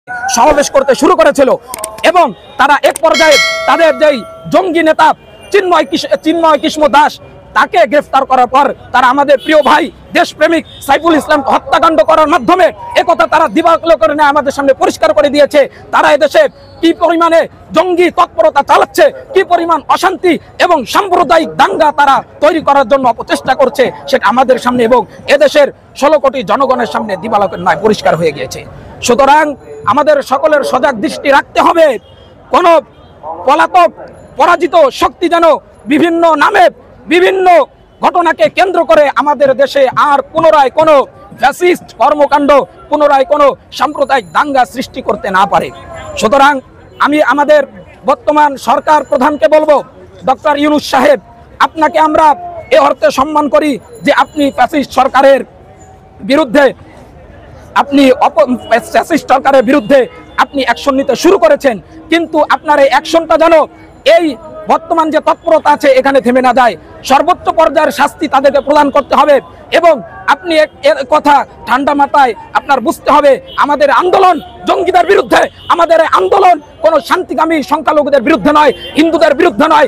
সমাবেশ করতে শুরু করেছিল এবং তারা এক পর্যায়ে তাদের যেই জঙ্গি নেতা চিন্ময় কিষ্ম দাস তাকে গ্রেফতার করার পর তারা আমাদের প্রিয় ভাই দেশপ্রেমিক সাইফুল ইসলামকে হত্যাকাণ্ড করার মাধ্যমে একথা তারা দিবালোচনে আমাদের সামনে পরিষ্কার করে দিয়েছে। তারা এদেশে কি পরিমাণে জঙ্গি তৎপরতা চালাচ্ছে, কি পরিমাণ অশান্তি এবং সাম্প্রদায়িক দাঙ্গা তারা তৈরি করার জন্য অপচেষ্টা করছে, সেটা আমাদের সামনে এবং এদেশের 16 কোটি জনগণের সামনে দিবালোচনায় পরিষ্কার হয়ে গিয়েছে। সুতরাং আমাদের সকলের সজাগ দৃষ্টি রাখতে হবে, কোন পলাতক পরাজিত শক্তি যেন বিভিন্ন নামে বিভিন্ন ঘটনাকে কেন্দ্র করে আমাদের দেশে আর পুনরায় কোনো ফ্যাসিস্ট কর্মকাণ্ড, পুনরায় কোনো সাম্প্রদায়িক দাঙ্গা সৃষ্টি করতে না পারে। সুতরাং আমি আমাদের বর্তমান সরকার প্রধানকে বলবো, ডক্টর ইউনূস সাহেব, আপনাকে আমরা এ অর্থে সম্মান করি যে আপনি ফ্যাসিস্ট সরকারের বিরুদ্ধে আপনি অ্যাকশন নিতে শুরু করেছেন, কিন্তু আপনার এই অ্যাকশনটা যেন এই বর্তমান যে তৎপরতা আছে এখানে থেমে না যায়। সর্বোচ্চ পর্যায়ের শাস্তি তাদেরকে প্রদান করতে হবে এবং আপনি এর কথা ঠান্ডা মাথায় আপনার বুঝতে হবে, আমাদের আন্দোলন জঙ্গিদের বিরুদ্ধে, আমাদের আন্দোলন কোনো শান্তিকামী সংখ্যালঘুদের বিরুদ্ধে নয়, হিন্দুদের বিরুদ্ধে নয়,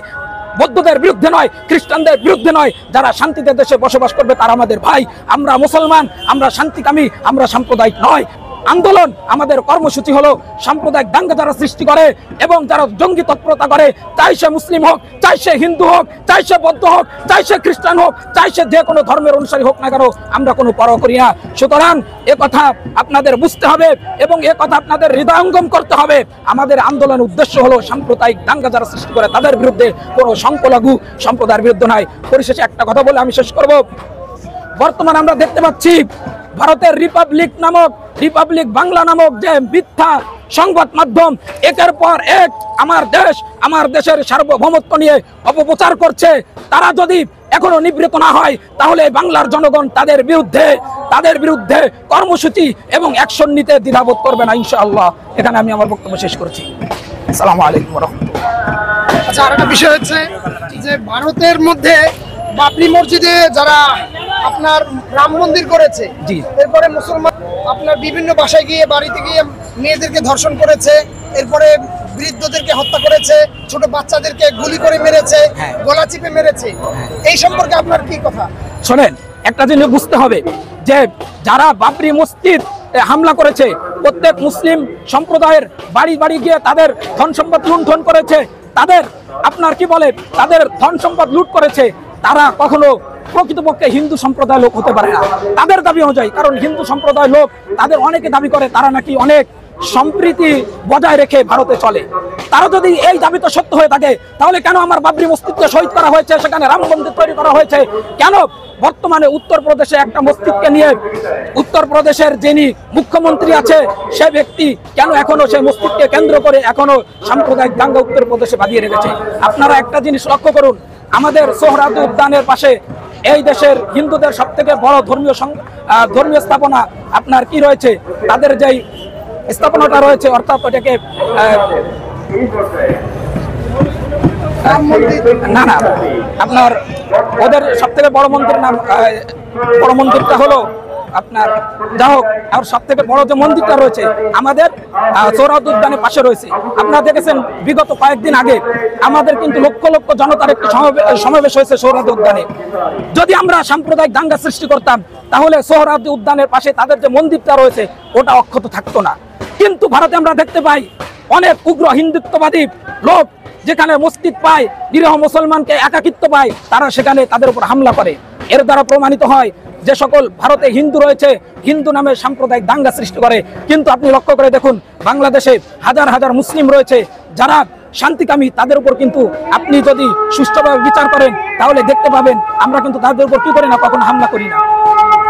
বৌদ্ধদের বিরুদ্ধে নয়, খ্রিস্টানদের বিরুদ্ধে নয়। যারা শান্তিতে দেশে বসবাস করবে তারা আমাদের ভাই। আমরা মুসলমান, আমরা শান্তিকামী, আমরা সাম্প্রদায়িক নয়। আন্দোলন আমাদের কর্মসূচি হলো সাম্প্রদায়িক দাঙ্গা যারা সৃষ্টি করে এবং যারা জঙ্গি তৎপরতা করে, চাই সে মুসলিম হোক, চাই সে হিন্দু হোক, চাই সে বৌদ্ধ হোক, চাই সে খ্রিস্টান হোক, চাই সে যে কোনো ধর্মের অনুসারী হোক না কেন, আমরা কোনো পরোয়া করি না। সুতরাং এ কথা আপনাদের বুঝতে হবে এবং এ কথা আপনাদের হৃদয়ঙ্গম করতে হবে। আমাদের আন্দোলনের উদ্দেশ্য হলো সাম্প্রদায়িক দাঙ্গা যারা সৃষ্টি করে তাদের বিরুদ্ধে, কোনো সংখ্যালঘু সম্প্রদায়ের বিরুদ্ধে নয়। পরিশেষে একটা কথা বলে আমি শেষ করব। বর্তমানে আমরা দেখতে পাচ্ছি ভারতের রিপাবলিক বাংলা নামক যে মিথ্যা সংবাদ মাধ্যম একের পর এক আমার দেশের সার্বভৌমত্ব নিয়ে অপপ্রচার করছে। তারা যদি এখনো নিবৃত্ত না হয় তাহলে বাংলার জনগণ তাদের বিরুদ্ধে কর্মসূচি এবং অ্যাকশন নিতে দ্বিধাবোধ করবে না ইনশাআল্লাহ। এখানে আমি আমার বক্তব্য শেষ করছি। আসসালামু আলাইকুম ওয়া রাহমাতুল্লাহ। আচ্ছা, আরেকটা বিষয় হচ্ছে যে ভারতের মধ্যে বাবরি মসজিদে যারা আপনার রাম মন্দির করেছে, এরপরে মুসলমান আপনার বিভিন্ন বাসায় গিয়ে বাড়িতে গিয়ে মেয়েদেরকে ধর্ষণ করেছে, এরপরে বৃদ্ধদেরকে হত্যা করেছে, ছোট বাচ্চাদেরকে গুলি করে মেরেছে, গলা চিপে মেরেছে, এই সম্পর্কে আপনার কি কথা? শোনেন, একটা জিনিস বুঝতে হবে যে যারা বাবরি মসজিদ হামলা করেছে প্রত্যেক মুসলিম সম্প্রদায়ের বাড়ি বাড়ি গিয়ে তাদের ধন সম্পদ লুণ্ঠন করেছে, তাদের তাদের ধন সম্পদ লুট করেছে, তারা কখনো প্রকৃতপক্ষে হিন্দু সম্প্রদায় লোক হতে পারে না তাদের দাবি অনুযায়ী। কারণ হিন্দু সম্প্রদায় লোক তাদের অনেকে দাবি করে তারা নাকি অনেক সম্প্রীতি বজায় রেখে ভারতে চলে। তারা যদি এই দাবি তো সত্য হয়ে থাকে তাহলে কেন আমার বাবরি মসজিদকে শহীদ করা হয়েছে, সেখানে রাম মন্দির তৈরি করা হয়েছে, কেন বর্তমানে উত্তরপ্রদেশে একটা মসজিদকে নিয়ে উত্তরপ্রদেশের যিনি মুখ্যমন্ত্রী আছে সে ব্যক্তি কেন এখনো সেই মসজিদকে কেন্দ্র করে এখনো সাম্প্রদায়িক দাঙ্গা উত্তরপ্রদেশে বাঁধিয়ে রেখেছে? আপনারা একটা জিনিস লক্ষ্য করুন, আমাদের সোহরাওয়ার্দী উদ্যানের পাশে এই দেশের হিন্দুদের সবথেকে বড় ধর্মীয় স্থাপনা আপনার কি রয়েছে, তাদের যেই স্থাপনাটা রয়েছে অর্থাৎ ওটাকে না আপনার ওদের সবথেকে বড় মন্দিরটা হলো আপনার যাই হোক, আর সব থেকে বড় যে মন্দিরটা রয়েছে আমাদের সোহরাওয়ার্দী উদ্যানের পাশে রয়েছে। আপনারা দেখেছেন বিগত কয়েকদিন আগে আমাদের কিন্তু লক্ষ লক্ষ জনতার একটি সমাবেশ হয়েছে সোহরাওয়ার্দী উদ্যানে। যদি আমরা সাম্প্রদায়িক দাঙ্গা সৃষ্টি করতাম তাহলে সোহরাওয়ার্দী উদ্যানের পাশে তাদের যে মন্দিরটা রয়েছে ওটা অক্ষত থাকতো না। কিন্তু ভারতে আমরা দেখতে পাই অনেক উগ্র হিন্দুত্ববাদী লোক যেখানে মসজিদ পায়, নিরীহ মুসলমানকে একাকিত্ব পায়, তারা সেখানে তাদের উপর হামলা করে। এর দ্বারা প্রমাণিত হয় যে সকল ভারতে হিন্দু রয়েছে হিন্দু নামে সাম্প্রদায়িক দাঙ্গা সৃষ্টি করে। কিন্তু আপনি লক্ষ্য করে দেখুন বাংলাদেশে হাজার হাজার মুসলিম রয়েছে যারা শান্তিকামী, তাদের উপর কিন্তু আপনি যদি সুষ্ঠুভাবে বিচার করেন তাহলে দেখতে পাবেন আমরা কিন্তু তাদের উপর কি করি না, কখনো হামলা করি না।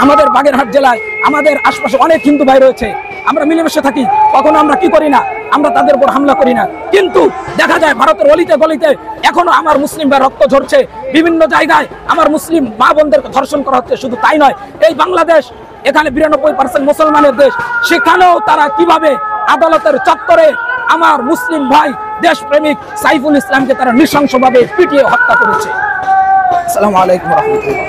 আমাদের বাগেরহাট জেলায় আমাদের আশপাশে অনেক হিন্দু ভাই রয়েছে, আমরা মিলেমিশে থাকি, কখনো আমরা কি করি না, আমরা তাদের উপর হামলা করি না। কিন্তু দেখা যায় ভারতের অলিতে গলিতে এখনো আমার মুসলিম ভাই রক্ত ঝরছে, বিভিন্ন জায়গায় আমার মুসলিম মা বোনদেরকে ধর্ষণ করা হচ্ছে। শুধু তাই নয়, এই বাংলাদেশ এখানে 92% মুসলমানের দেশ, সেখানেও তারা কিভাবে আদালতের চত্বরে আমার মুসলিম ভাই দেশপ্রেমিক সাইফুল ইসলামকে তারা নৃশংসভাবে পিটিয়ে হত্যা করেছে। আসসালামু আলাইকুম ওয়া রাহমাতুল্লাহ।